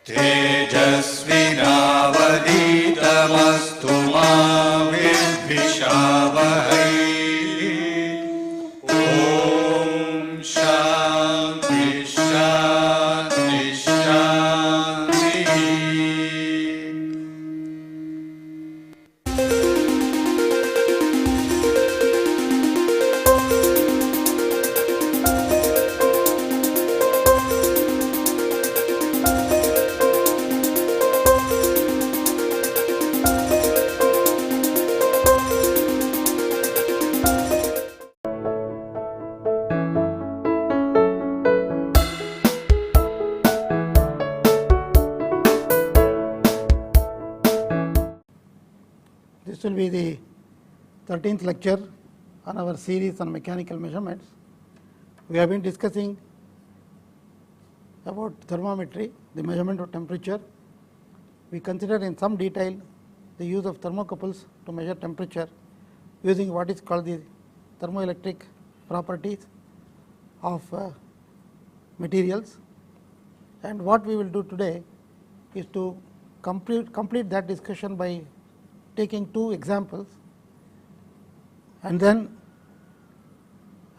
तेजस्विनावधीतमस्तु मा विद्विषावहै। ॐ शान्ति शान्ति शान्तिः। This will be the 13th lecture on our series on mechanical measurements. We have been discussing about thermometry, the measurement of temperature. We considered in some detail the use of thermocouples to measure temperature using what is called the thermoelectric properties of materials. And what we will do today is to complete that discussion by taking two examples, and then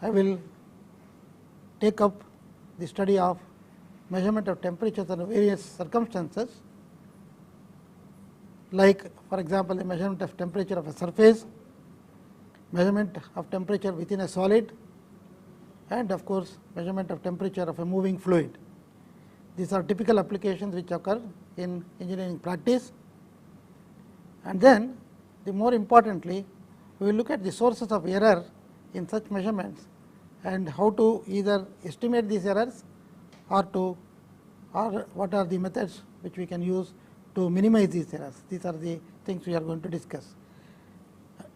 I will take up the study of measurement of temperatures under various circumstances, like for example the measurement of temperature of a surface, measurement of temperature within a solid, and of course measurement of temperature of a moving fluid. These are typical applications which occur in engineering practice. And then the more importantly, we will look at the sources of error in such measurements and how to either estimate these errors or what are the methods which we can use to minimize these errors. These are the things we are going to discuss.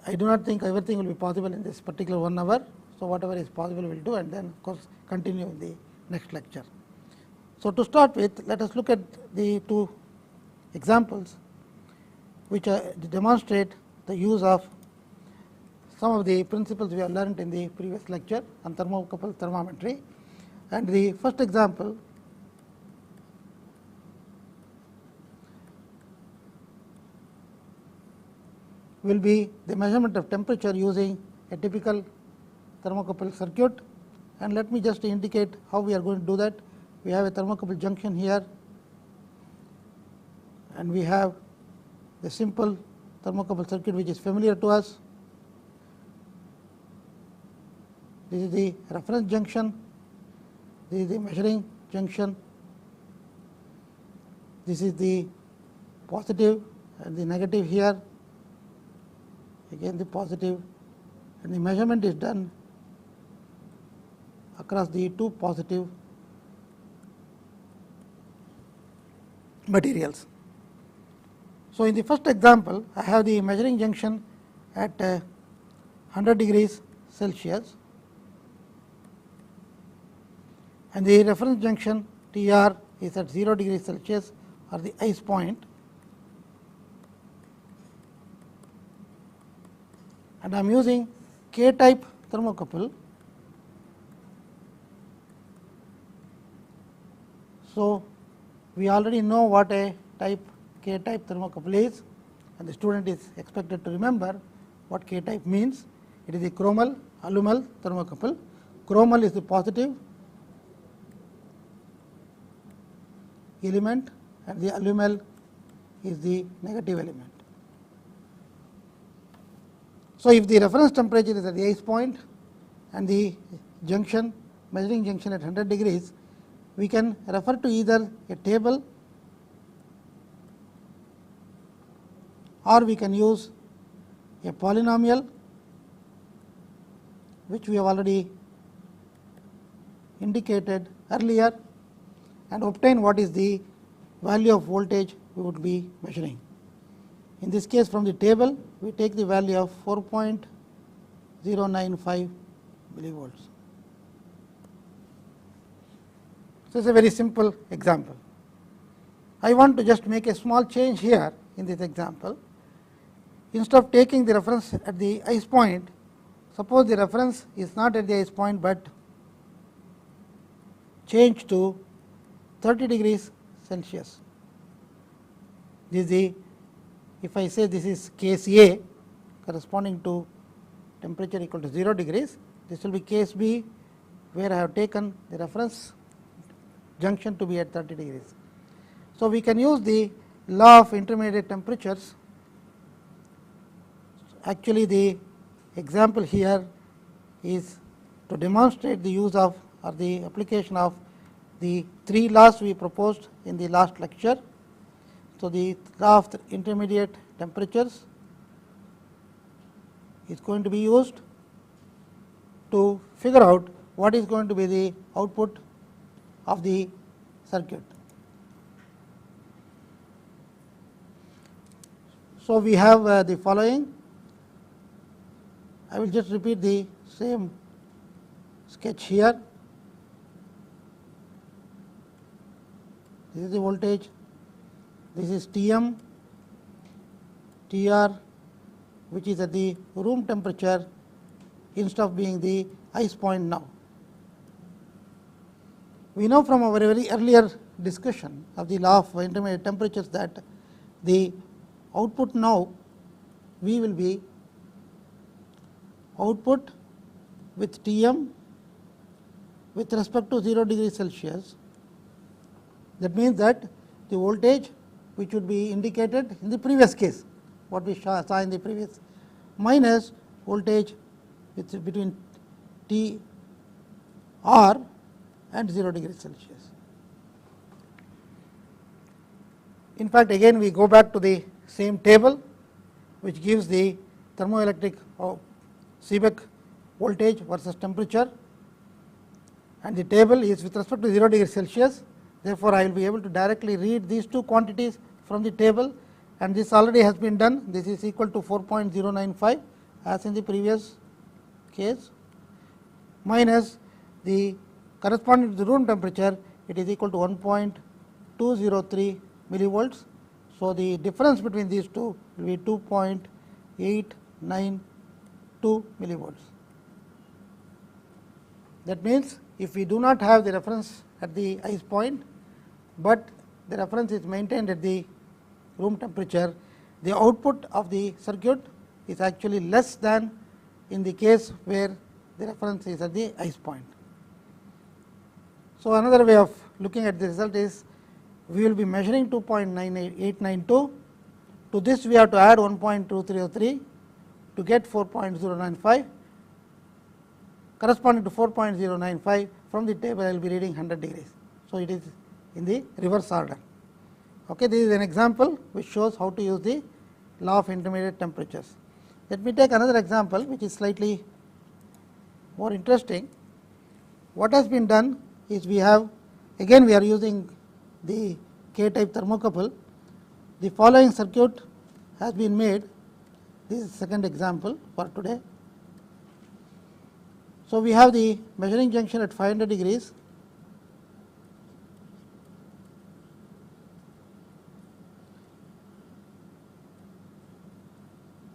I do not think everything will be possible in this particular 1 hour. So, whatever is possible we will do, and then of course continue in the next lecture. So, to start with, let us look at the two examples which demonstrate the use of some of the principles we have learned in the previous lecture on thermocouple thermometry. And the first example will be the measurement of temperature using a typical thermocouple circuit. And let me just indicate how we are going to do that. We have a thermocouple junction here, and we have the simple thermocouple circuit which is familiar to us. This is the reference junction, this is the measuring junction, this is the positive and the negative here, again the positive, and the measurement is done across the two positive materials. So, in the first example, I have the measuring junction at 100 degrees Celsius and the reference junction TR is at 0 degrees Celsius or the ice point, and I am using K type thermocouple. So, we already know what a K type thermocouple is, and the student is expected to remember what K type means. It is a chromal aluminal thermocouple. Chromal is the positive element and the aluminal is the negative element. So, if the reference temperature is at the ice point and the junction measuring junction at 100 degrees, we can refer to either a table or we can use a polynomial which we have already indicated earlier, and obtain what is the value of voltage we would be measuring. In this case, from the table we take the value of 4.095 millivolts. So, it is a very simple example. I want to just make a small change here in this example. Instead of taking the reference at the ice point, suppose the reference is not at the ice point, but change to 30 degrees Celsius. This is the, if I say this is case A corresponding to temperature equal to 0 degrees, this will be case B where I have taken the reference junction to be at 30 degrees. So, we can use the law of intermediate temperatures. Actually, the example here is to demonstrate the use of or the application of the 3 laws we proposed in the last lecture. So, the law of the intermediate temperatures is going to be used to figure out what is going to be the output of the circuit. So, we have the following. I will just repeat the same sketch here. This is the voltage, this is Tm, Tr, which is at the room temperature instead of being the ice point now. We know from our very earlier discussion of the law of intermediate temperatures that the output now V will be output with Tm with respect to 0 degrees Celsius. That means that the voltage which would be indicated in the previous case, what we saw in the previous, minus voltage between T R and 0 degrees Celsius. In fact, again we go back to the same table which gives the thermoelectric Seebeck voltage versus temperature, and the table is with respect to 0 degrees Celsius. Therefore, I will be able to directly read these two quantities from the table, and this already has been done. This is equal to 4.095 as in the previous case, minus the corresponding to the room temperature, it is equal to 1.203 millivolts. So, the difference between these two will be 2.892 millivolts. That means, if we do not have the reference at the ice point, but the reference is maintained at the room temperature, the output of the circuit is actually less than in the case where the reference is at the ice point. So, another way of looking at the result is we will be measuring 2.892. To this we have to add 1.2303 to get 4.095. Corresponding to 4.095 from the table I will be reading 100 degrees. So, it is in the reverse order. Okay, this is an example which shows how to use the law of intermediate temperatures. Let me take another example which is slightly more interesting. What has been done is we have, again we are using the K type thermocouple. The following circuit has been made. This is the second example for today. So, we have the measuring junction at 500 degrees,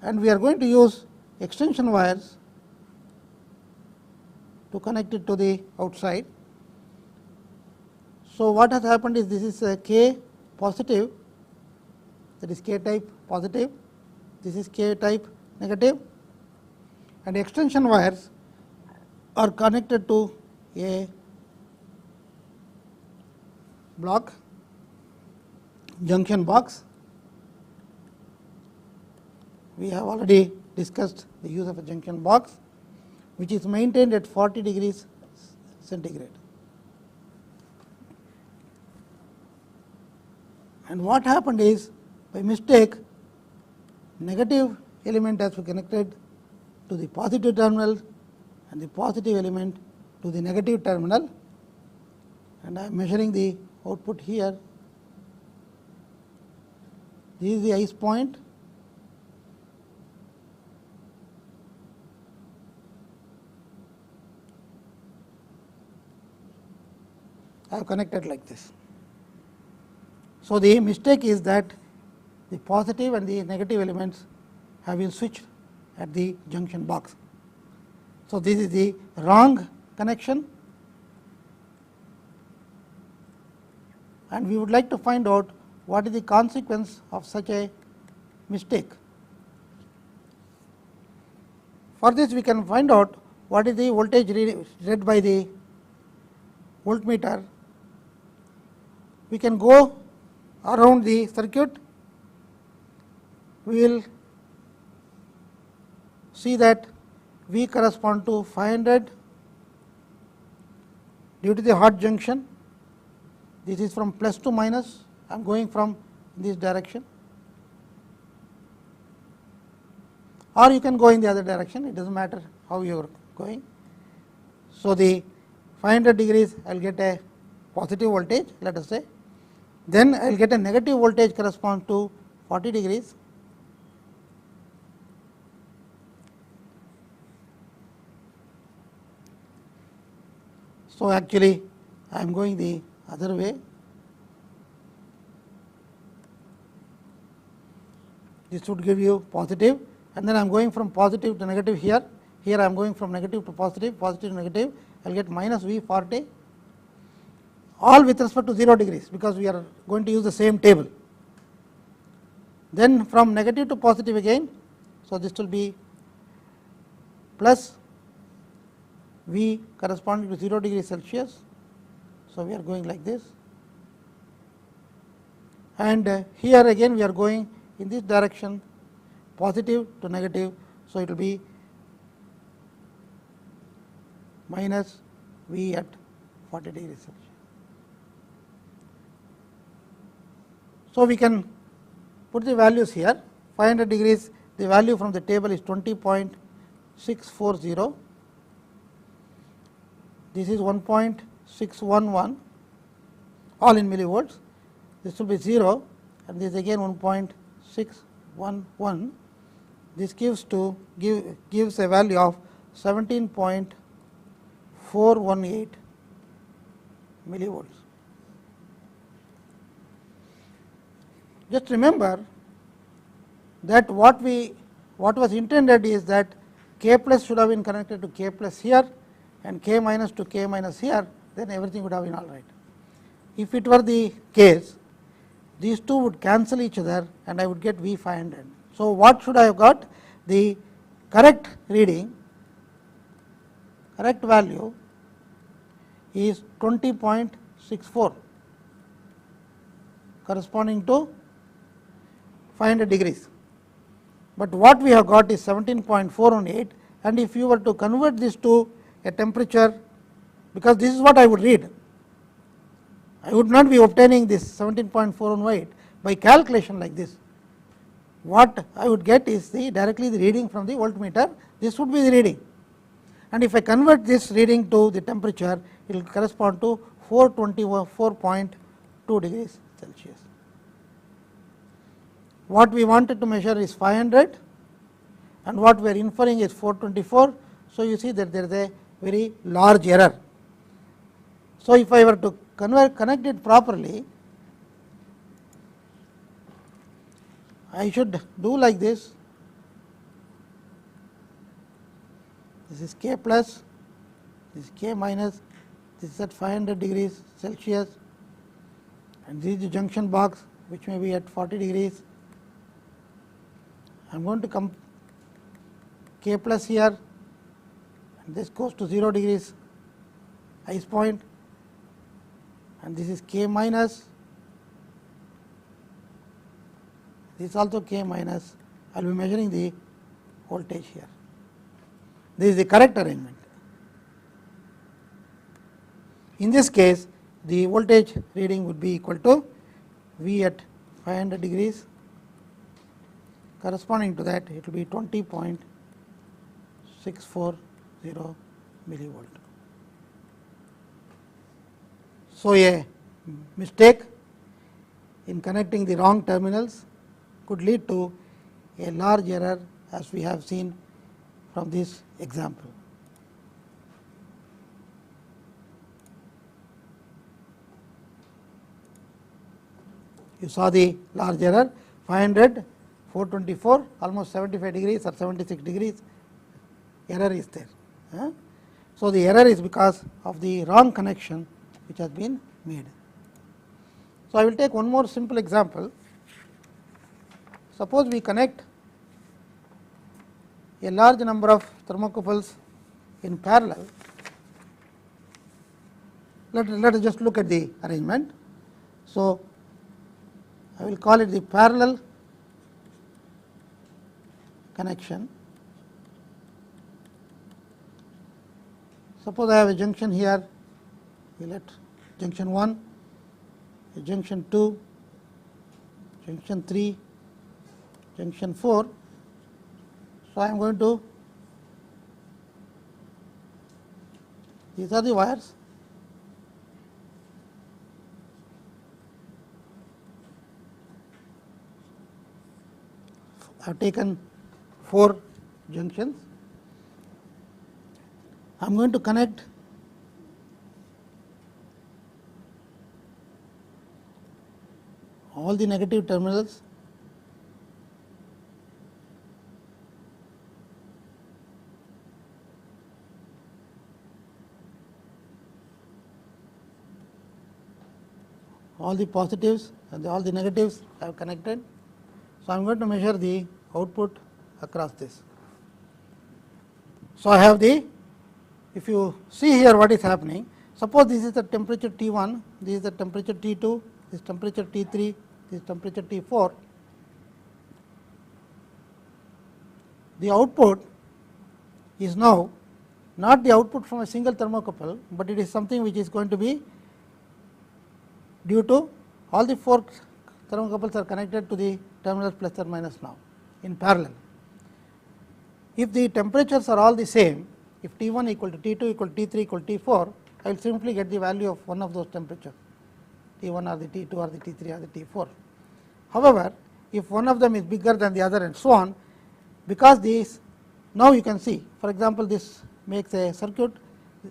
and we are going to use extension wires to connect it to the outside. So, what has happened is this is a K positive, that is K type positive, this is K type negative, and extension wires are connected to a block junction box. We have already discussed the use of a junction box, which is maintained at 40 degrees centigrade. And what happened is, by mistake, negative element has been connected to the positive terminal and the positive element to the negative terminal, and I am measuring the output here. This is the ice point, I have connected like this. So, the mistake is that the positive and the negative elements have been switched at the junction box. So, this is the wrong connection, and we would like to find out what is the consequence of such a mistake. For this we can find out what is the voltage read by the voltmeter. We can go around the circuit, we will see that V correspond to 500 due to the hot junction. This is from plus to minus, I am going from this direction, or you can go in the other direction, it does not matter how you are going. So, the 500 degrees I will get a positive voltage, let us say, then I will get a negative voltage correspond to 40 degrees. So, actually I am going the other way. This would give you positive, and then I am going from positive to negative here. Here I am going from negative to positive, positive to negative. I will get minus V 40, all with respect to 0 degrees, because we are going to use the same table. Then from negative to positive again. So, this will be plus V corresponding to 0 degrees Celsius. So, we are going like this, and here again we are going in this direction, positive to negative. So, it will be minus V at 40 degrees Celsius. So, we can put the values here. 500 degrees, the value from the table is 20.640. This is 1.611, all in millivolts. This will be 0, and this again 1.611. This gives a value of 17.418 millivolts. Just remember that what was intended is that K plus should have been connected to K plus here, and K minus to K minus here, then everything would have been all right. If it were the case, these two would cancel each other and I would get V 500. So, what should I have got? The correct reading, correct value is 20.64, corresponding to 500 degrees. But what we have got is 17.418, and if you were to convert this to a temperature, because this is what I would read, I would not be obtaining this 17.418 by calculation like this. What I would get is directly the reading from the voltmeter. This would be the reading, and if I convert this reading to the temperature, it will correspond to 424.2 degrees Celsius. What we wanted to measure is 500, and what we are inferring is 424. So, you see that there is a very large error. So, if I were to connect it properly, I should do like this. This is K plus, this is K minus, this is at 500 degrees Celsius, and this is the junction box which may be at 40 degrees. I am going to come K plus here, and this goes to 0 degrees ice point, and this is K minus, this is also K minus. I will be measuring the voltage here. This is the correct arrangement. In this case, the voltage reading would be equal to V at 500 degrees, corresponding to that it will be 20.640 millivolt. So, a mistake in connecting the wrong terminals could lead to a large error, as we have seen from this example. You saw the large error, 500, 424, almost 75 degrees or 76 degrees error is there. So, the error is because of the wrong connection which has been made. So, I will take one more simple example. Suppose we connect a large number of thermocouples in parallel. Let us just look at the arrangement. So, I will call it the parallel connection. Suppose I have a junction here, we let junction 1, a junction 2, junction 3, junction 4. So, I am going to, these are the wires. I have taken 4 junctions. I am going to connect all the negative terminals all the positives and all the negatives I have connected. So, I am going to measure the output across this. So, I have the, if you see here what is happening, suppose this is the temperature T1, this is the temperature T2, this is temperature T3, this is temperature T4. The output is now not the output from a single thermocouple, but it is something which is going to be due to all the 4 thermocouples are connected to the terminals plus or minus now in parallel. If the temperatures are all the same, if T1 equal to T2 equal to T3 equal to T4, I will simply get the value of one of those temperatures, T1 or the T2 or the T3 or the T4. However, if one of them is bigger than the other and so on, because these, now you can see, for example, this makes a circuit,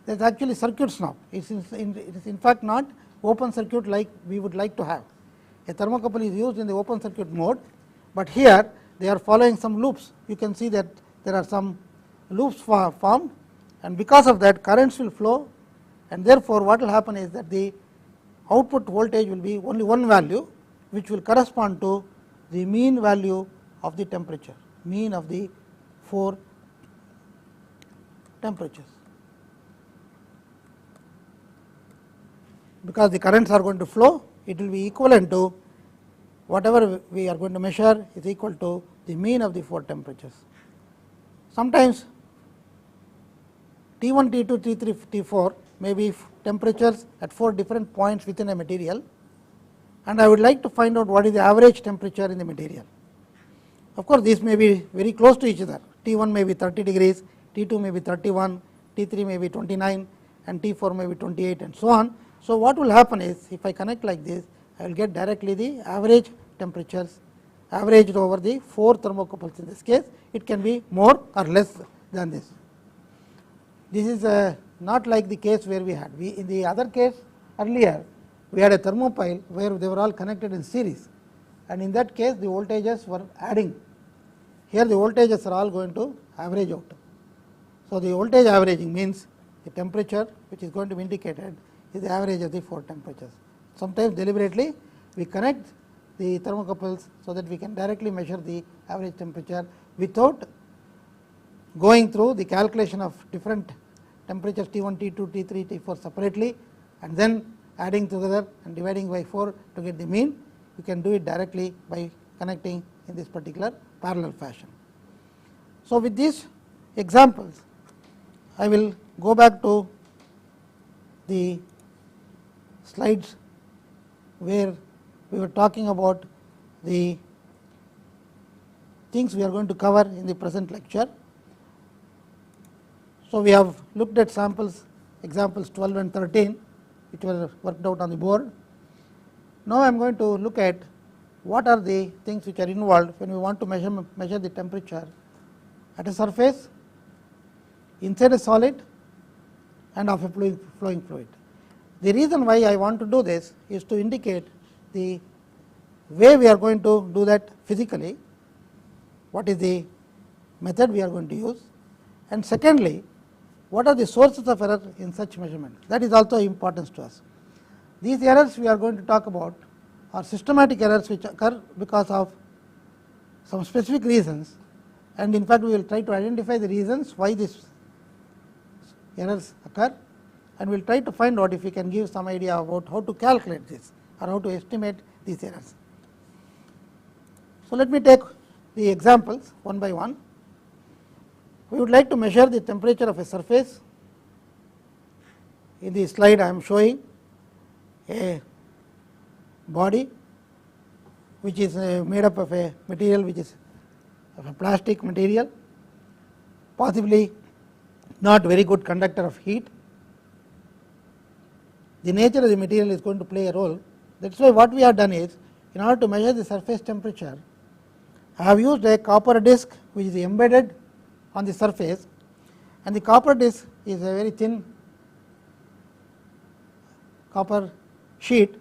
there is actually circuits now, it is in fact not open circuit like we would like to have. A thermocouple is used in the open circuit mode, but here they are following some loops. You can see that there are some loops formed, and because of that currents will flow, and therefore, what will happen is that the output voltage will be only one value, which will correspond to the mean value of the temperature, mean of the 4 temperatures. Because the currents are going to flow, it will be equivalent to whatever we are going to measure is equal to the mean of the 4 temperatures. Sometimes T1, T2, T3, T4 may be temperatures at 4 different points within a material, and I would like to find out what is the average temperature in the material. Of course, these may be very close to each other. T1 may be 30 degrees, T2 may be 31, T3 may be 29, and T4 may be 28, and so on. So, what will happen is, if I connect like this, I will get directly the average temperatures averaged over the 4 thermocouples. In this case, it can be more or less than this. This is not like the case where we had. In the other case earlier, we had a thermopile where they were all connected in series, and in that case the voltages were adding. Here the voltages are all going to average out. So, the voltage averaging means the temperature which is going to be indicated is the average of the 4 temperatures. Sometimes deliberately we connect the thermocouples so that we can directly measure the average temperature without going through the calculation of different temperatures T1, T2, T3, T4 separately, and then adding together and dividing by 4 to get the mean. You can do it directly by connecting in this particular parallel fashion. So, with these examples, I will go back to the slides where we were talking about the things we are going to cover in the present lecture. So, we have looked at examples 12 and 13, which were worked out on the board. Now, I am going to look at what are the things which are involved when we want to measure the temperature at a surface, inside a solid, and of a flowing fluid. The reason why I want to do this is to indicate the way we are going to do that physically, what is the method we are going to use, and secondly, what are the sources of error in such measurement. That is also important to us. These errors we are going to talk about or systematic errors which occur because of some specific reasons, and in fact we will try to identify the reasons why these errors occur, and we will try to find out if we can give some idea about how to calculate this or how to estimate these errors. So, let me take the examples one by one. We would like to measure the temperature of a surface. In the slide I am showing a body which is made up of a material which is of a plastic material, possibly not very good conductor of heat. The nature of the material is going to play a role. That is why what we have done is, in order to measure the surface temperature, I have used a copper disc which is embedded on the surface, and the copper disc is a very thin copper sheet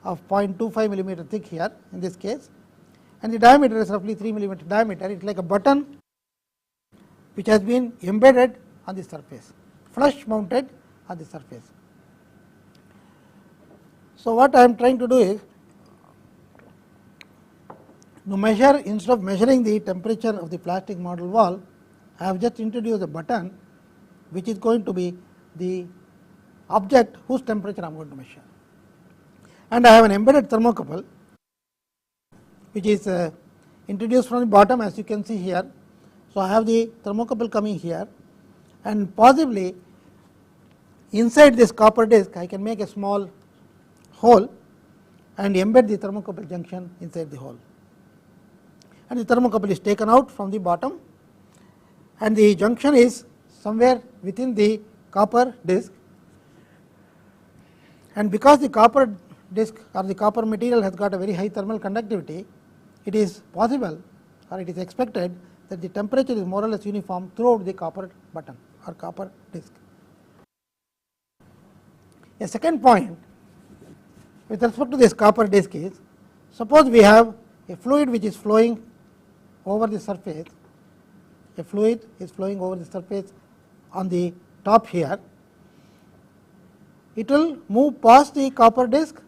of 0.25 millimeter thick here in this case, and the diameter is roughly 3 millimeter diameter. It is like a button which has been embedded on the surface, flush mounted on the surface. So, what I am trying to do is to measure, instead of measuring the temperature of the plastic model wall, I have just introduced a button which is going to be the object whose temperature I am going to measure. And I have an embedded thermocouple which is introduced from the bottom, as you can see here. So, I have the thermocouple coming here, and possibly inside this copper disc I can make a small hole and embed the thermocouple junction inside the hole, and the thermocouple is taken out from the bottom, and the junction is somewhere within the copper disc. And because the copper disc or the copper material has got a very high thermal conductivity, it is possible or it is expected that the temperature is more or less uniform throughout the copper button or copper disc. A second point with respect to this copper disc is, suppose we have a fluid which is flowing over the surface, a fluid is flowing over the surface on the top here. It will move past the copper disc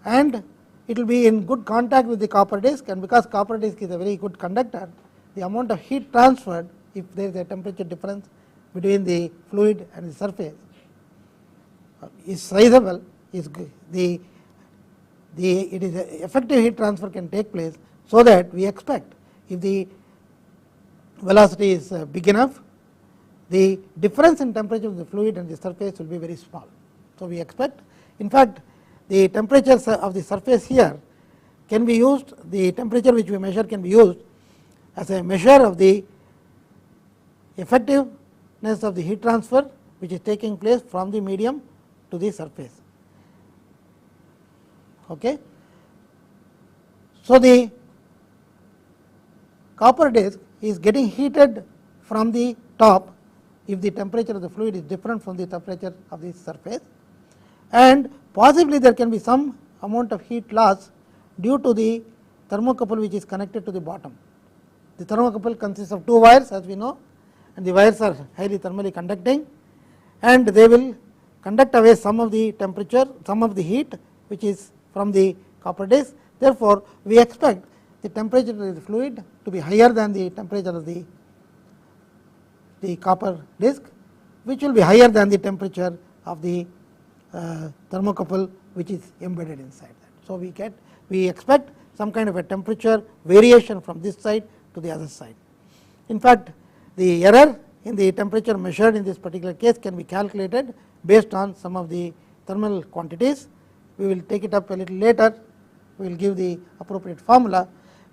and it will be in good contact with the copper disc, and because copper disc is a very good conductor, the amount of heat transferred, if there is a temperature difference between the fluid and the surface, is sizable, is the it is effective heat transfer can take place, so that we expect if the velocity is big enough, the difference in temperature of the fluid and the surface will be very small. So, we expect, in fact, the temperatures of the surface here can be used, the temperature which we measure can be used as a measure of the effectiveness of the heat transfer which is taking place from the medium to the surface. Okay. So, the copper disc is getting heated from the top if the temperature of the fluid is different from the temperature of the surface, and possibly there can be some amount of heat loss due to the thermocouple which is connected to the bottom. The thermocouple consists of two wires, as we know, and the wires are highly thermally conducting, and they will conduct away some of the temperature, some of the heat which is from the copper disc. Therefore, we expect the temperature of the fluid to be higher than the temperature of the copper disc, which will be higher than the temperature of the thermocouple which is embedded inside that. So, we expect some kind of a temperature variation from this side to the other side. In fact, the error in the temperature measured in this particular case can be calculated based on some of the thermal quantities. We will take it up a little later, we will give the appropriate formula.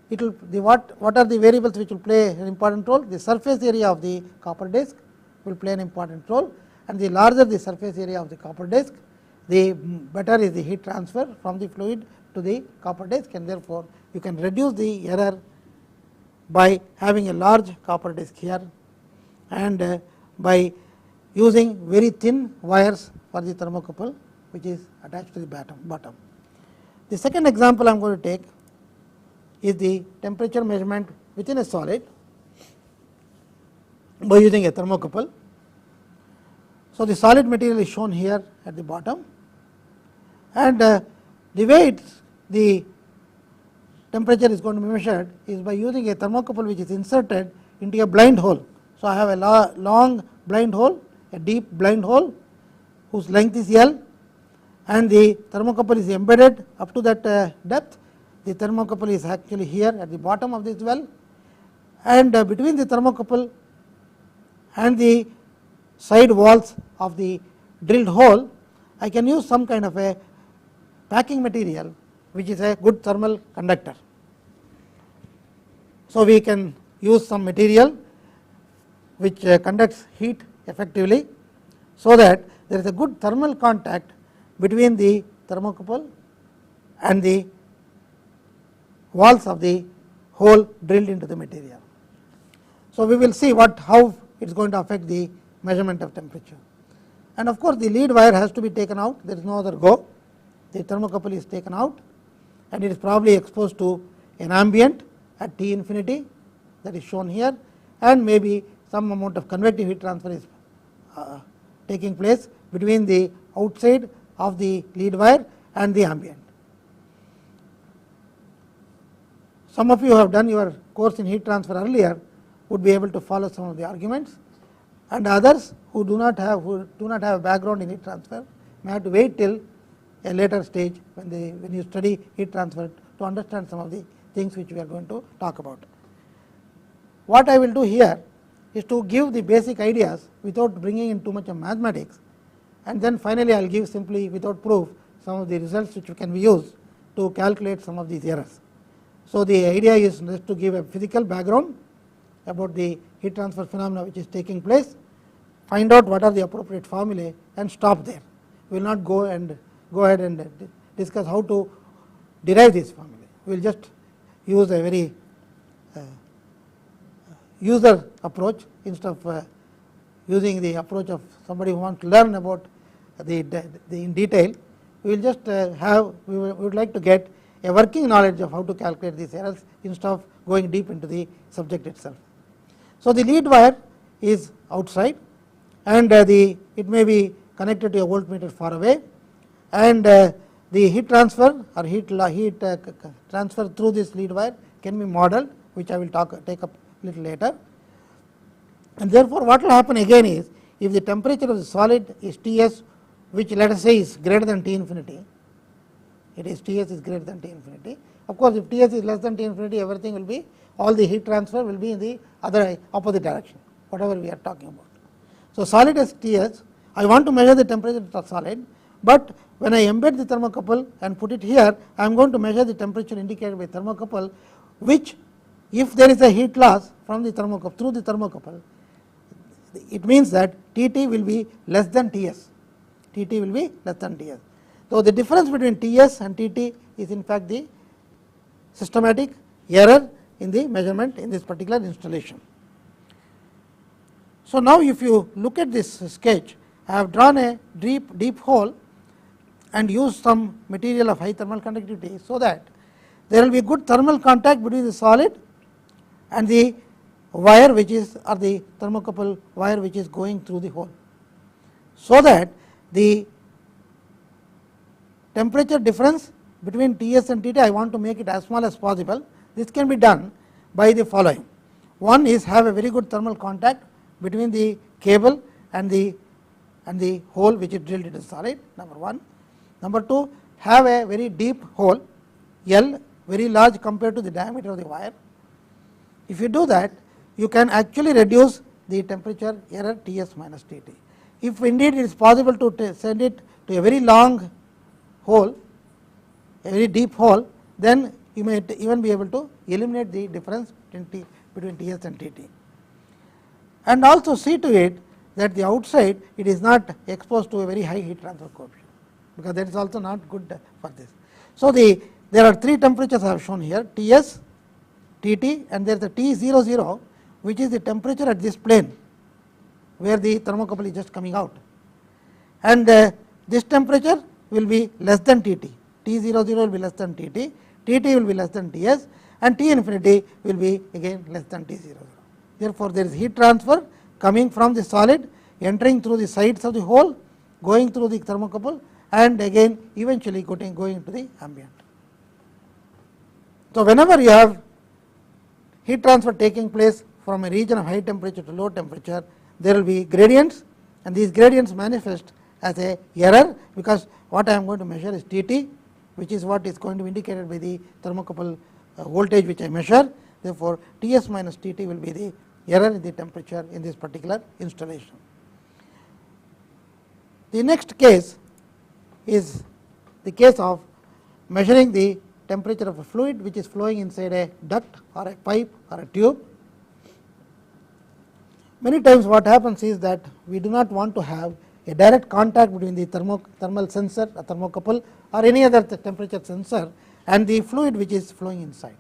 It will what are the variables which will play an important role? The surface area of the copper disc will play an important role, and the larger the surface area of the copper disc, the better is the heat transfer from the fluid to the copper disc, and therefore, you can reduce the error by having a large copper disc here and by using very thin wires for the thermocouple which is attached to the bottom. The second example I am going to take is the temperature measurement within a solid by using a thermocouple. So, the solid material is shown here at the bottom, and the way it the temperature is going to be measured is by using a thermocouple which is inserted into a blind hole. So, I have a long blind hole, a deep blind hole whose length is L, and the thermocouple is embedded up to that depth. The thermocouple is actually here at the bottom of this well, and between the thermocouple and the side walls of the drilled hole, I can use some kind of a packing material which is a good thermal conductor. So, we can use some material which conducts heat effectively, so that there is a good thermal contact between the thermocouple and the walls of the hole drilled into the material. So, we will see how it is going to affect the measurement of temperature. And of course, the lead wire has to be taken out, there is no other go. The thermocouple is taken out and it is probably exposed to an ambient at T infinity, that is shown here, and maybe some amount of convective heat transfer is taking place between the outside of the lead wire and the ambient. Some of you have done your course in heat transfer earlier would be able to follow some of the arguments, and others who do not have a background in heat transfer may have to wait till a later stage when you study heat transfer to understand some of the things which we are going to talk about. What I will do here is to give the basic ideas without bringing in too much of mathematics, and then finally I will give simply without proof some of the results which can be used to calculate some of these errors. So, the idea is just to give a physical background about the heat transfer phenomena which is taking place, find out what are the appropriate formulae and stop there. We will not go ahead and discuss how to derive these formulae. We will just use a very user approach instead of using the approach of somebody who wants to learn about in detail. We will just we would like to get a working knowledge of how to calculate these errors instead of going deep into the subject itself. So, the lead wire is outside, and it may be connected to a voltmeter far away, and the heat transfer or heat transfer through this lead wire can be modeled, which I will take up little later. And therefore, what will happen again is, if the temperature of the solid is Ts, which let us say is greater than T infinity, it is Ts is greater than T infinity. Of course, if Ts is less than T infinity, everything will be, all the heat transfer will be in the other opposite direction, whatever we are talking about. So, solid is Ts, I want to measure the temperature of the solid, but when I embed the thermocouple and put it here, I am going to measure the temperature indicated by thermocouple, which if there is a heat loss from the thermocouple through the thermocouple, it means that Tt will be less than Ts. Tt will be less than Ts. So, the difference between Ts and Tt is in fact the systematic error in the measurement in this particular installation. So, now if you look at this sketch, I have drawn a deep hole and used some material of high thermal conductivity, so that there will be good thermal contact between the solid and the wire which is, or the thermocouple wire which is going through the hole, so that the temperature difference between Ts and Tt I want to make it as small as possible. This can be done by the following. One is have a very good thermal contact between the cable and the hole which is drilled into the solid, number one. Number two, have a very deep hole L, very large compared to the diameter of the wire. If you do that, you can actually reduce the temperature error Ts minus Tt. If indeed it is possible to send it to a very long hole, a very deep hole, then you may even be able to eliminate the difference between Ts and Tt. And also see to it that the outside it is not exposed to a very high heat transfer coefficient, because that is also not good for this. So, there are three temperatures I have shown here, Ts, Tt, and there is the T00, which is the temperature at this plane where the thermocouple is just coming out, and this temperature will be less than Tt, T00 will be less than Tt, Tt will be less than Ts, and T infinity will be again less than T00. Therefore, there is heat transfer coming from the solid, entering through the sides of the hole, going through the thermocouple, and again eventually going into the ambient. So, whenever you have heat transfer taking place from a region of high temperature to low temperature, there will be gradients, and these gradients manifest as a error, because what I am going to measure is Tt, which is what is going to be indicated by the thermocouple voltage which I measure. Therefore, Ts minus Tt will be the error in the temperature in this particular installation. The next case is the case of measuring the temperature of a fluid which is flowing inside a duct or a pipe or a tube. Many times what happens is that we do not want to have a direct contact between the thermal sensor, a thermocouple, or any other temperature sensor and the fluid which is flowing inside.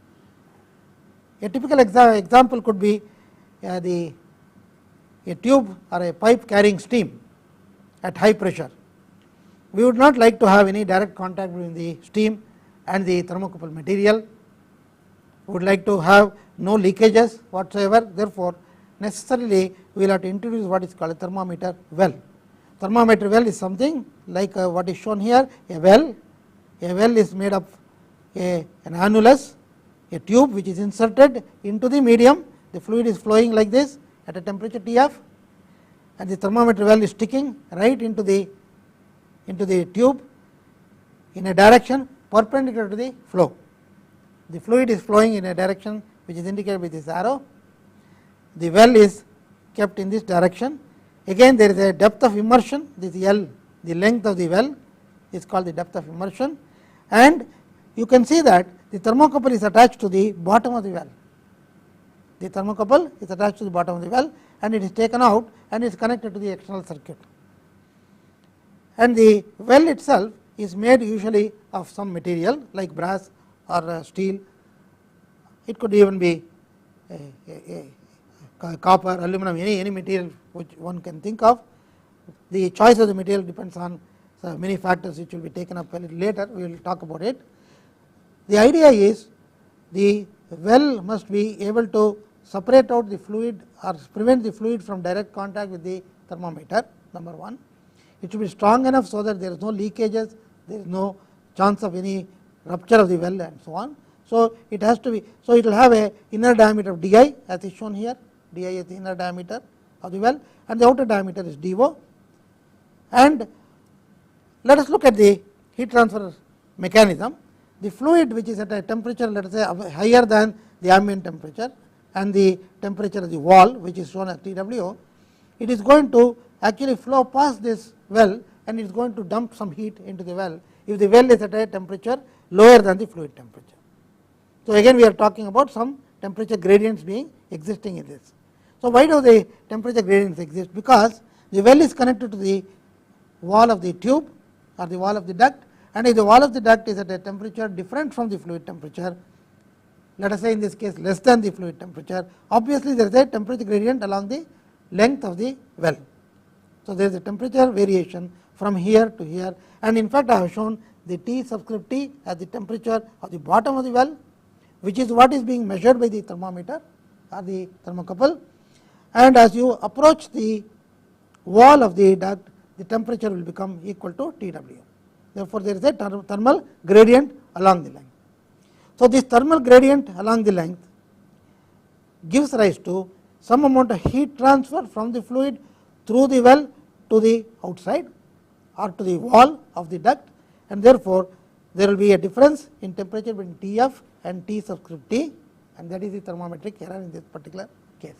A typical example could be a tube or a pipe carrying steam at high pressure. We would not like to have any direct contact between the steam and the thermocouple material. We would like to have no leakages whatsoever. Therefore, necessarily we will have to introduce what is called a thermometer well. Thermometer well is something like what is shown here, a well. A well is made of an annulus, a tube which is inserted into the medium. The fluid is flowing like this at a temperature Tf, and the thermometer well is sticking right into the tube in a direction perpendicular to the flow. The fluid is flowing in a direction which is indicated with this arrow. The well is kept in this direction. Again, there is a depth of immersion. This L, the length of the well, is called the depth of immersion, and you can see that the thermocouple is attached to the bottom of the well. The thermocouple is attached to the bottom of the well, and it is taken out and is connected to the external circuit. And the well itself is made usually of some material like brass or steel. It could even be copper, aluminum, any material which one can think of. The choice of the material depends on many factors which will be taken up a little later. We will talk about it. The idea is the well must be able to separate out the fluid or prevent the fluid from direct contact with the thermometer, number one. It should be strong enough so that there is no leakages, there is no chance of any rupture of the well and so on. So, it has to be, so it will have a inner diameter of di as is shown here. Di is the inner diameter of the well, and the outer diameter is do. And let us look at the heat transfer mechanism. The fluid which is at a temperature, let us say higher than the ambient temperature and the temperature of the wall which is shown as Tw, it is going to actually flow past this well and it is going to dump some heat into the well if the well is at a temperature lower than the fluid temperature. So, again we are talking about some temperature gradients being existing in this. So, why do the temperature gradients exist? Because the well is connected to the wall of the tube or the wall of the duct, and if the wall of the duct is at a temperature different from the fluid temperature, let us say in this case less than the fluid temperature, obviously there is a temperature gradient along the length of the well. So, there is a temperature variation from here to here, and in fact I have shown the T subscript T as the temperature of the bottom of the well, which is what is being measured by the thermometer or the thermocouple, and as you approach the wall of the duct, the temperature will become equal to Tw. Therefore, there is a thermal gradient along the length. So, this thermal gradient along the length gives rise to some amount of heat transfer from the fluid through the well to the outside or to the wall of the duct, and therefore, there will be a difference in temperature between Tf and T subscript T, and that is the thermometric error in this particular case.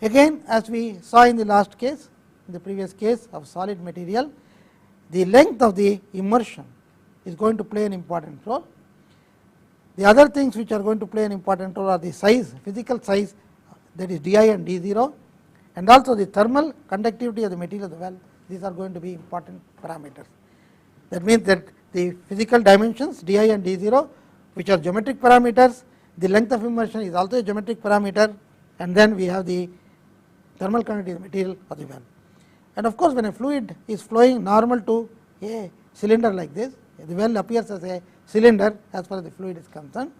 Again, as we saw in the last case, in the previous case of solid material, the length of the immersion is going to play an important role. The other things which are going to play an important role are the size, physical size, that is di and d0, and also the thermal conductivity of the material of the well. These are going to be important parameters. That means that the physical dimensions di and d0, which are geometric parameters, the length of immersion is also a geometric parameter, and then we have the thermal conductivity of the material of the well. And of course, when a fluid is flowing normal to a cylinder like this, the well appears as a cylinder as far as the fluid is concerned.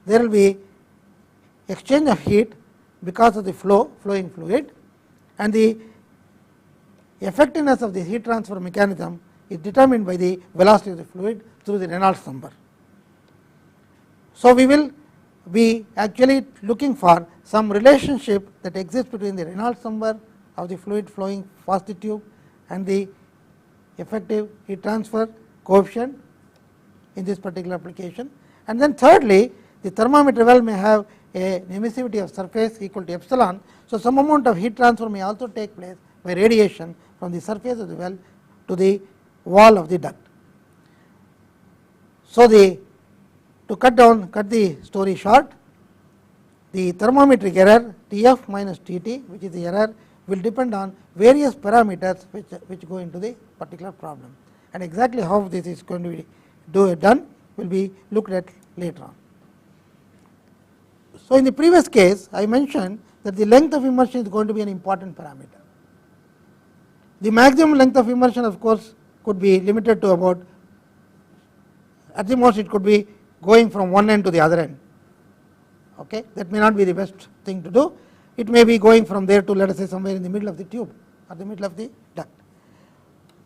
There will be exchange of heat because of the flowing fluid, and the effectiveness of the heat transfer mechanism is determined by the velocity of the fluid through the Reynolds number. So, we will be actually looking for some relationship that exists between the Reynolds number of the fluid flowing past the tube and the effective heat transfer coefficient in this particular application. And then thirdly, the thermometer well may have an emissivity of surface equal to epsilon. So, some amount of heat transfer may also take place by radiation from the surface of the well to the wall of the duct. So, to cut the story short, the thermometric error Tf minus Tt, which is the error, will depend on various parameters which go into the particular problem, and exactly how this is going to be done will be looked at later on. So, in the previous case I mentioned that the length of immersion is going to be an important parameter. The maximum length of immersion of course could be limited to about, at the most it could be going from one end to the other end. Okay, that may not be the best thing to do. It may be going from there to, let us say, somewhere in the middle of the tube or the middle of the duct.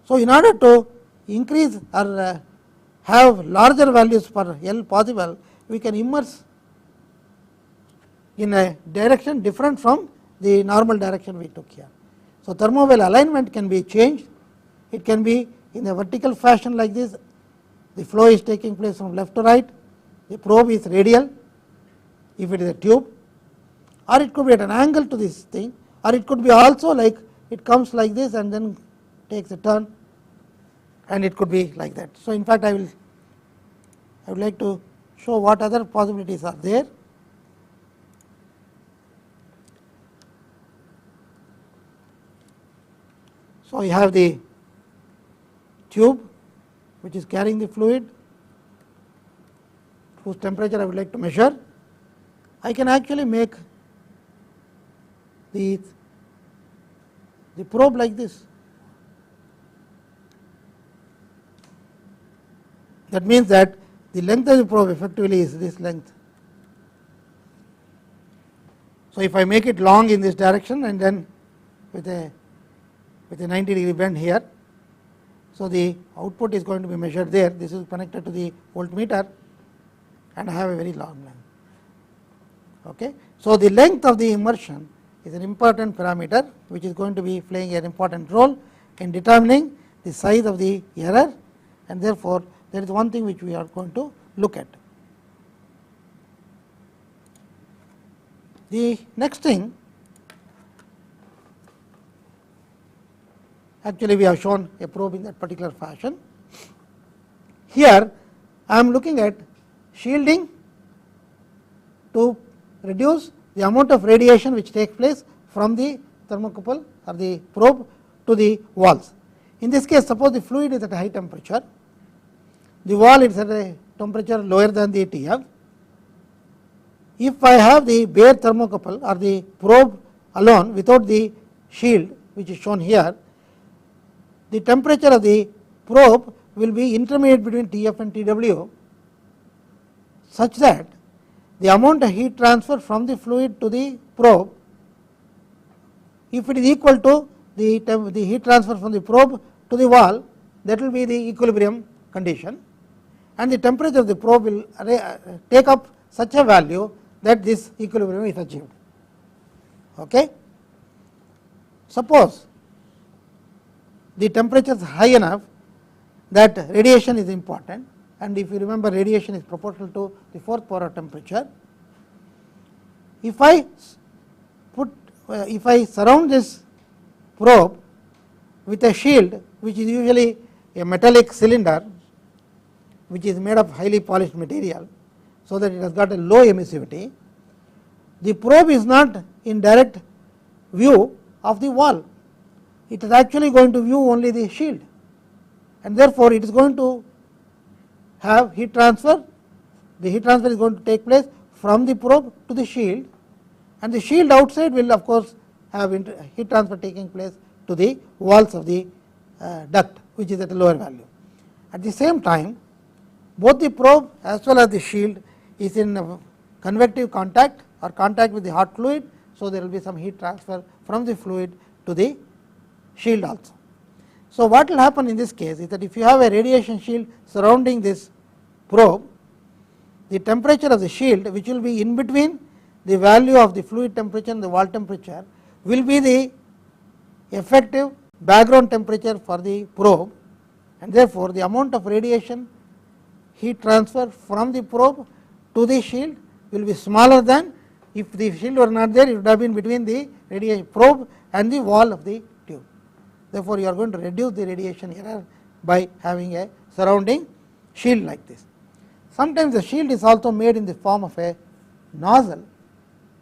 So, in order to increase or have larger values for L possible, we can immerse in a direction different from the normal direction we took here. So, thermowell alignment can be changed. It can be in a vertical fashion like this. The flow is taking place from left to right. The probe is radial if it is a tube, or it could be at an angle to this thing, or it could be also like it comes like this and then takes a turn, and it could be like that. So, in fact, I would like to show what other possibilities are there. So, you have the tube which is carrying the fluid, whose temperature I would like to measure. I can actually make the probe like this. That means that the length of the probe effectively is this length. So, if I make it long in this direction and then with a 90-degree bend here, so the output is going to be measured there. This is connected to the voltmeter, and I have a very long length. Okay. So, the length of the immersion is an important parameter which is going to be playing an important role in determining the size of the error, and therefore, there is one thing which we are going to look at. The next thing, actually we have shown a probe in that particular fashion. Here I am looking at shielding to reduce the amount of radiation which takes place from the thermocouple or the probe to the walls. In this case, suppose the fluid is at a high temperature, the wall is at a temperature lower than the Tf. If I have the bare thermocouple or the probe alone without the shield which is shown here, the temperature of the probe will be intermediate between Tf and Tw, such that the amount of heat transfer from the fluid to the probe, if it is equal to the heat transfer from the probe to the wall, that will be the equilibrium condition, and the temperature of the probe will take up such a value that this equilibrium is achieved. Okay. Suppose the temperature is high enough that radiation is important, and if you remember, radiation is proportional to the fourth power of temperature. If I surround this probe with a shield which is usually a metallic cylinder which is made of highly polished material, so that it has got a low emissivity, the probe is not in direct view of the wall. It is actually going to view only the shield, and therefore, it is going to have heat transfer. The heat transfer is going to take place from the probe to the shield, and the shield outside will of course have heat transfer taking place to the walls of the duct, which is at a lower value. At the same time, both the probe as well as the shield is in convective contact or contact with the hot fluid. So, there will be some heat transfer from the fluid to the shield also. So, what will happen in this case is that if you have a radiation shield surrounding this probe, the temperature of the shield, which will be in between the value of the fluid temperature and the wall temperature, will be the effective background temperature for the probe, and therefore, the amount of radiation heat transfer from the probe to the shield will be smaller than if the shield were not there, it would have been between the radiation probe and the wall of the tube. Therefore, you are going to reduce the radiation error by having a surrounding shield like this. Sometimes the shield is also made in the form of a nozzle,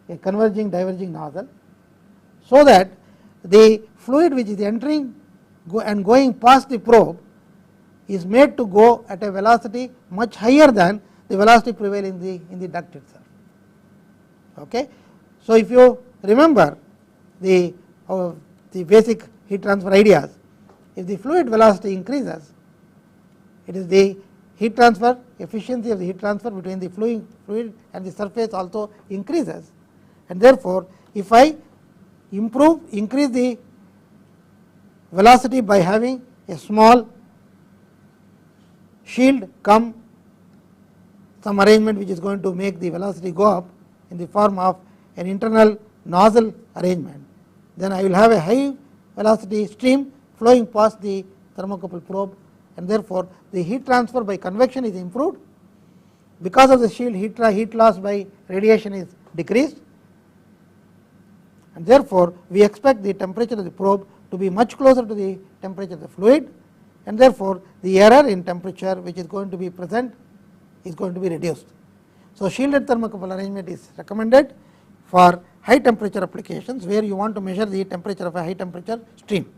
a converging diverging nozzle, so that the fluid which is entering and going past the probe is made to go at a velocity much higher than the velocity prevailing in the duct itself. Okay. So, if you remember the basic heat transfer ideas, if the fluid velocity increases, it is the heat transfer efficiency of the heat transfer between the fluid and the surface also increases, and therefore, if I increase the velocity by having a small shield come some arrangement which is going to make the velocity go up in the form of an internal nozzle arrangement, then I will have a high velocity stream flowing past the thermocouple probe, and therefore, the heat transfer by convection is improved. Because of the shield, heat loss by radiation is decreased, and therefore, we expect the temperature of the probe to be much closer to the temperature of the fluid, and therefore, the error in temperature which is going to be present is going to be reduced. So, shielded thermocouple arrangement is recommended for high temperature applications, where you want to measure the temperature of a high temperature stream.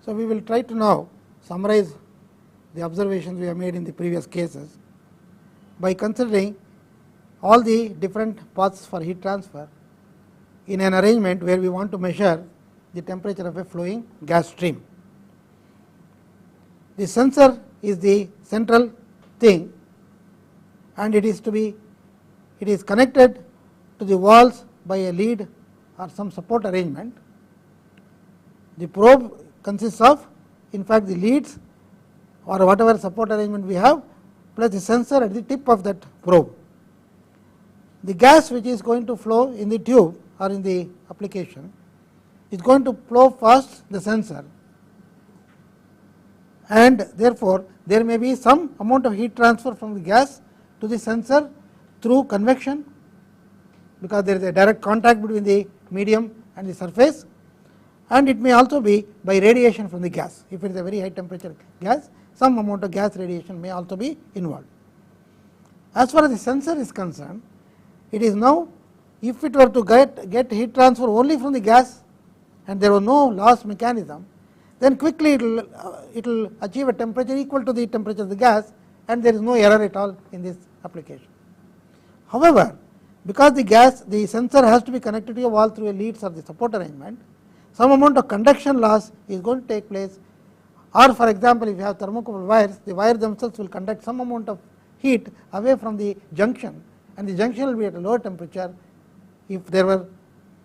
So, we will try to now summarize the observations we have made in the previous cases by considering all the different paths for heat transfer in an arrangement where we want to measure the temperature of a flowing gas stream. The sensor is the central thing, and it is connected to the walls by a lead or some support arrangement. The probe consists of, in fact, the leads or whatever support arrangement we have, plus the sensor at the tip of that probe. The gas which is going to flow in the tube or in the application is going to flow past the sensor, and therefore, there may be some amount of heat transfer from the gas to the sensor through convection, because there is a direct contact between the medium and the surface, and it may also be by radiation from the gas. If it is a very high temperature gas, some amount of gas radiation may also be involved. As far as the sensor is concerned, it is now, if it were to get heat transfer only from the gas and there was no loss mechanism, then quickly it will achieve a temperature equal to the temperature of the gas, and there is no error at all in this application. However, because the sensor has to be connected to a wall through a leads or the support arrangement, some amount of conduction loss is going to take place, or for example, if you have thermocouple wires, the wires themselves will conduct some amount of heat away from the junction, and the junction will be at a lower temperature if there were,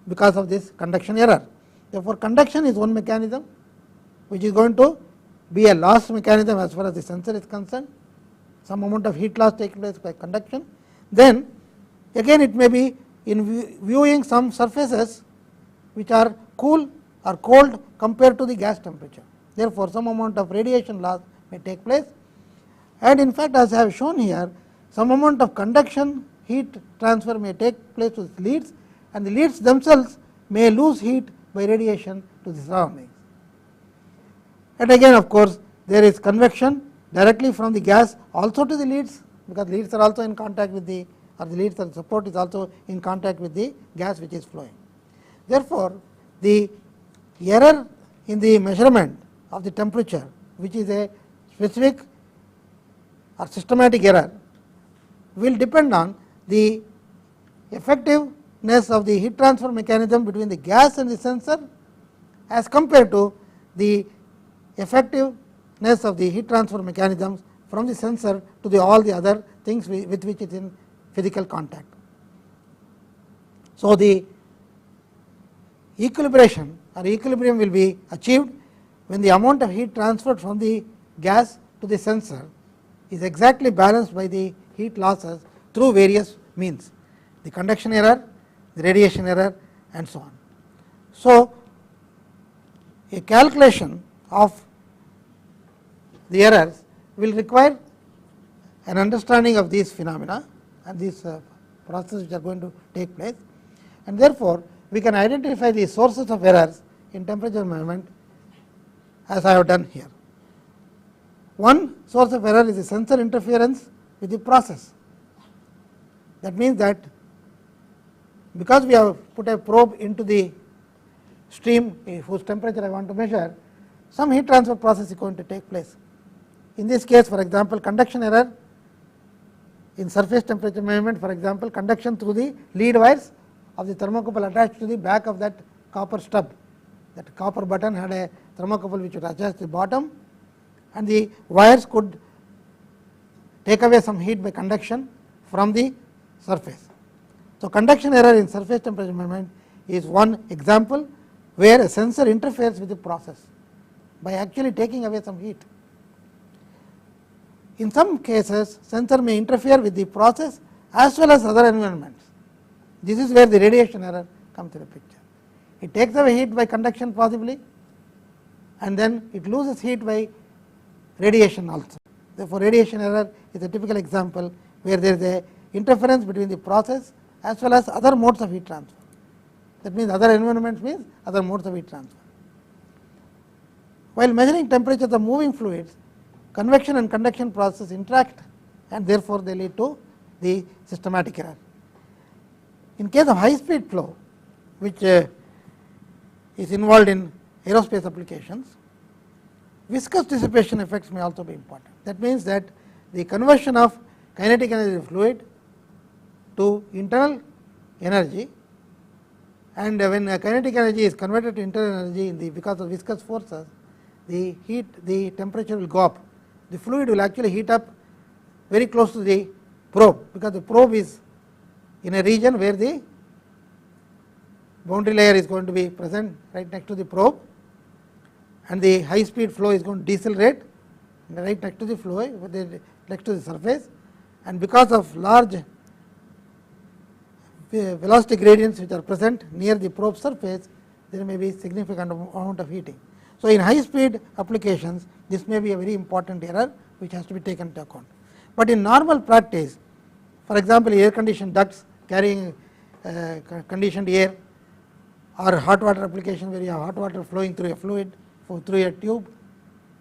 because of this conduction error. Therefore, conduction is one mechanism which is going to be a loss mechanism as far as the sensor is concerned, some amount of heat loss taking place by conduction. Then again it may be in viewing some surfaces which are cool or cold compared to the gas temperature. Therefore, some amount of radiation loss may take place, and in fact, as I have shown here, some amount of conduction heat transfer may take place to the leads, and the leads themselves may lose heat by radiation to the surroundings. And again, of course, there is convection directly from the gas also to the leads, because leads are also in contact with the leads or support is also in contact with the gas which is flowing. Therefore, the error in the measurement of the temperature, which is a specific or systematic error, will depend on the effectiveness of the heat transfer mechanism between the gas and the sensor as compared to the effectiveness of the heat transfer mechanisms from the sensor to all the other things with which it is in physical contact. So, the equilibration or equilibrium will be achieved when the amount of heat transferred from the gas to the sensor is exactly balanced by the heat losses through various means, the conduction error, the radiation error, and so on. So, a calculation of the errors will require an understanding of these phenomena and these processes which are going to take place, and therefore, we can identify the sources of errors in temperature measurement as I have done here. One source of error is the sensor interference with the process. That means that because we have put a probe into the stream whose temperature I want to measure, some heat transfer process is going to take place. In this case, for example, conduction error in surface temperature measurement, for example, conduction through the lead wires of the thermocouple attached to the back of that copper stub. That copper button had a thermocouple which was attached to the bottom, and the wires could take away some heat by conduction from the surface. So, conduction error in surface temperature measurement is one example where a sensor interferes with the process by actually taking away some heat. In some cases, sensor may interfere with the process as well as other environments. This is where the radiation error comes into the picture. It takes away heat by conduction possibly, and then it loses heat by radiation also. Therefore, radiation error is a typical example where there is a interference between the process as well as other modes of heat transfer. That means other environments means other modes of heat transfer. While measuring temperatures of moving fluids, convection and conduction processes interact, and therefore, they lead to the systematic error. In case of high speed flow, which is involved in aerospace applications, viscous dissipation effects may also be important. That means that the conversion of kinetic energy of fluid to internal energy, and when kinetic energy is converted to internal energy because of viscous forces, the temperature will go up. The fluid will actually heat up very close to the probe, because the probe is in a region where the boundary layer is going to be present right next to the probe, and the high speed flow is going to decelerate right next to the flow, next to the surface, and because of large velocity gradients which are present near the probe surface, there may be significant amount of heating. So, in high speed applications, this may be a very important error which has to be taken into account. But in normal practice, for example, air conditioned ducts carrying conditioned air, or hot water application where you have hot water flowing through a fluid through a tube,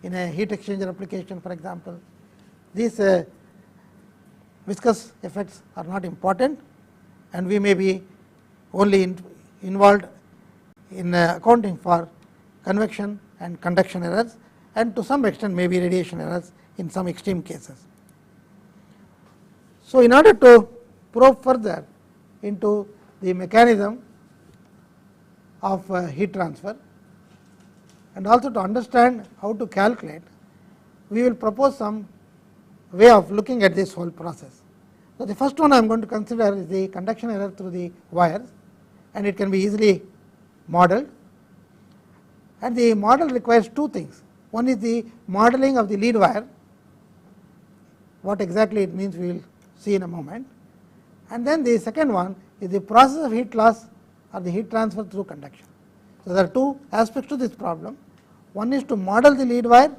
in a heat exchanger application, for example, these viscous effects are not important, and we may be only involved in accounting for convection and conduction errors, and to some extent maybe radiation errors in some extreme cases. So, in order to probe further into the mechanism of heat transfer and also to understand how to calculate, we will propose some way of looking at this whole process. So, the first one I am going to consider is the conduction error through the wires, and it can be easily modeled, and the model requires two things. One is the modeling of the lead wire, what exactly it means we will see in a moment, and then the second one is the process of heat loss or the heat transfer through conduction. So, there are two aspects to this problem. One is to model the lead wire,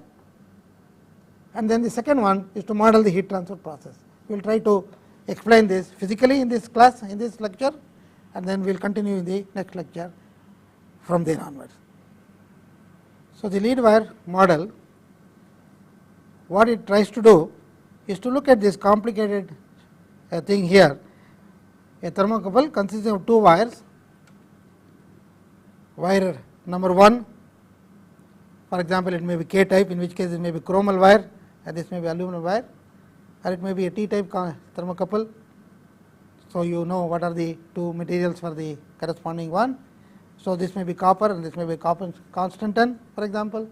and then the second one is to model the heat transfer process. We will try to explain this physically in this class, in this lecture, and then we will continue in the next lecture from there onwards. So, the lead wire model, what it tries to do is to look at this complicated thing here. A thermocouple consisting of two wires, wire number 1, for example, it may be K type, in which case it may be chromal wire, and this may be aluminum wire, or it may be a T type thermocouple. So, you know what are the two materials for the corresponding one. So, this may be copper and this may be copper constantan, for example,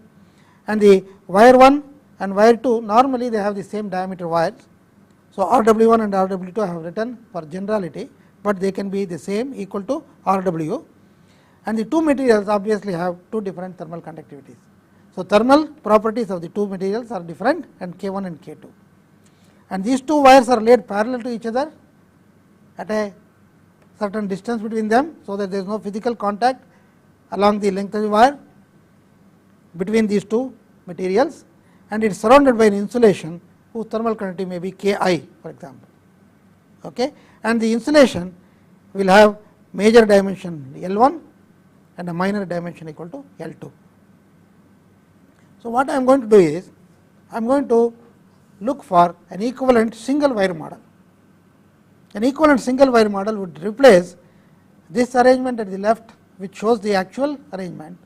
and the wire 1 and wire 2 normally they have the same diameter wires. So, RW1 and RW2 I have written for generality, but they can be the same, equal to RW, and the two materials obviously have two different thermal conductivities. So, thermal properties of the two materials are different, and K1 and K2. and these two wires are laid parallel to each other at a certain distance between them, so that there is no physical contact along the length of the wire between these two materials, and it is surrounded by an insulation whose thermal conductivity may be Ki, for example. Okay. And the insulation will have major dimension L1 and a minor dimension equal to L2. So, what I am going to do is, I am going to look for an equivalent single wire model. An equivalent single wire model would replace this arrangement at the left, which shows the actual arrangement,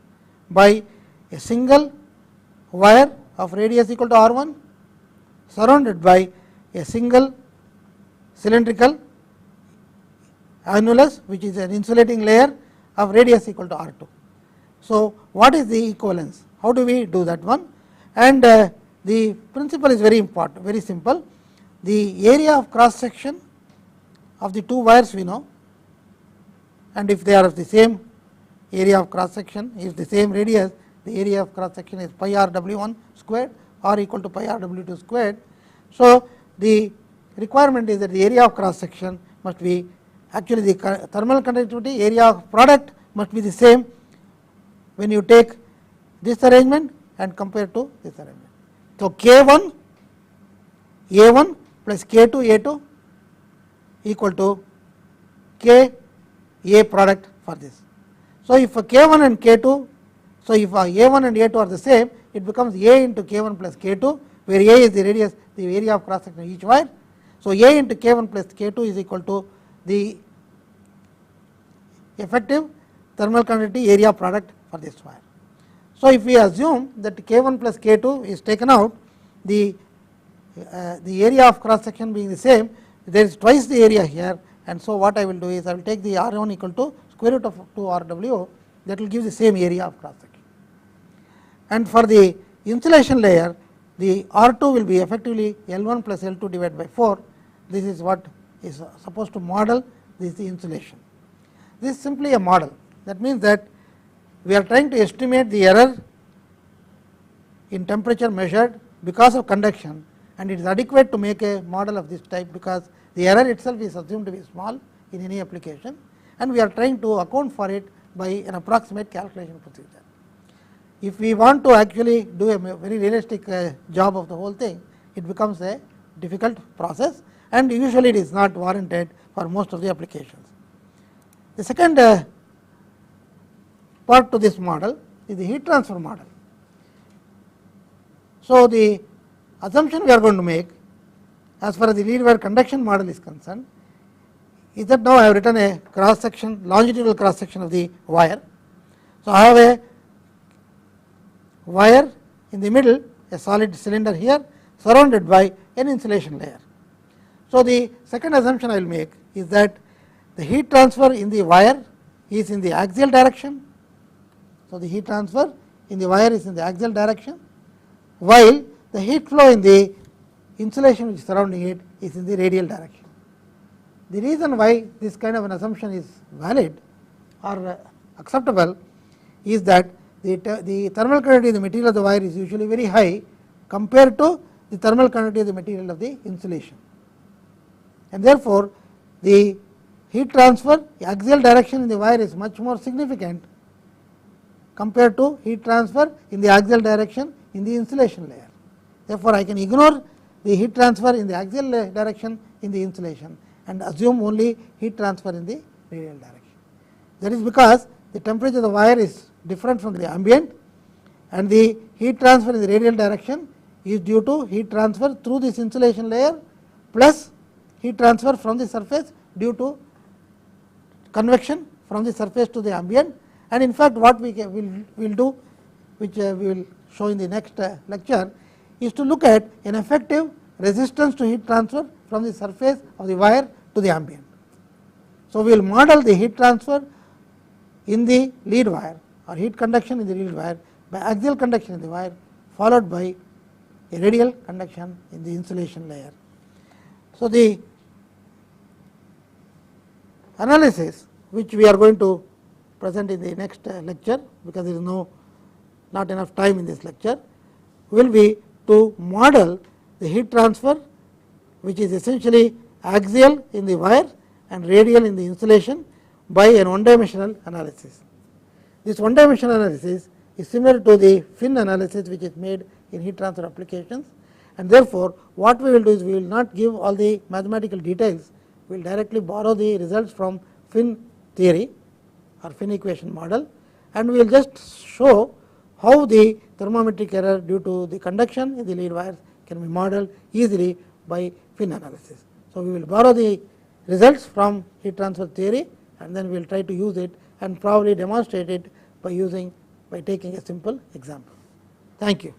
by a single wire of radius equal to R1 surrounded by a single cylindrical annulus, which is an insulating layer of radius equal to R2. So, what is the equivalence? How do we do that one? And the principle is very important, very simple. The area of cross section of the two wires we know, and if they are of the same area of cross section, is the same radius, the area of cross section is pi r W1 squared or equal to pi r W2 squared. So, the requirement is that the area of cross section must be, actually the thermal conductivity area of product must be the same when you take this arrangement and compare to this arrangement. So, K1 A1 plus K2 A2 equal to K A product for this. So, if K1 and K2, so if A1 and A2 are the same, it becomes A into K1 plus K2, where A is the radius, the area of cross section of each wire. So, A into K1 plus K2 is equal to the effective thermal conductivity area product for this wire. So, if we assume that K1 plus K2 is taken out, the area of cross section being the same, there is twice the area here, and so what I will do is I will take the R1 equal to square root of 2 RW, that will give the same area of cross section. And for the insulation layer, the R2 will be effectively L1 plus L2 divided by 4. This is what is supposed to model this insulation. This is simply a model. That means that we are trying to estimate the error in temperature measured because of conduction, and it is adequate to make a model of this type, because the error itself is assumed to be small in any application, and we are trying to account for it by an approximate calculation procedure. If we want to actually do a very realistic job of the whole thing, it becomes a difficult process, and usually it is not warranted for most of the applications. The second part to this model is the heat transfer model. So, the assumption we are going to make as far as the lead wire conduction model is concerned is that now I have written a cross section, longitudinal cross section of the wire. So, I have a wire in the middle, a solid cylinder here, surrounded by an insulation layer. So, the second assumption I will make is that the heat transfer in the wire is in the axial direction. So, the heat transfer in the wire is in the axial direction, while the heat flow in the insulation which is surrounding it is in the radial direction. The reason why this kind of an assumption is valid or acceptable is that the thermal conductivity of the material of the wire is usually very high compared to the thermal conductivity of the material of the insulation, and therefore, the heat transfer axial direction in the wire is much more significant compared to heat transfer in the axial direction in the insulation layer. Therefore, I can ignore the heat transfer in the axial direction in the insulation and assume only heat transfer in the radial direction. That is because the temperature of the wire is different from the ambient, and the heat transfer in the radial direction is due to heat transfer through this insulation layer plus heat transfer from the surface due to convection from the surface to the ambient. And in fact, what we will do, which we will show in the next lecture, is to look at an effective resistance to heat transfer from the surface of the wire to the ambient. So, we will model the heat transfer in the lead wire or heat conduction in the lead wire by axial conduction in the wire, followed by a radial conduction in the insulation layer. So, the analysis which we are going to present in the next lecture, because there is not enough time in this lecture, will be to model the heat transfer which is essentially axial in the wire and radial in the insulation by an one dimensional analysis. This one dimensional analysis is similar to the fin analysis which is made in heat transfer applications, and therefore, what we will do is we will not give all the mathematical details, we will directly borrow the results from fin theory or fin equation model, and we will just show how the thermometric error due to the conduction in the lead wires can be modeled easily by fin analysis. So, we will borrow the results from heat transfer theory and then we will try to use it and probably demonstrate it by taking a simple example. Thank you.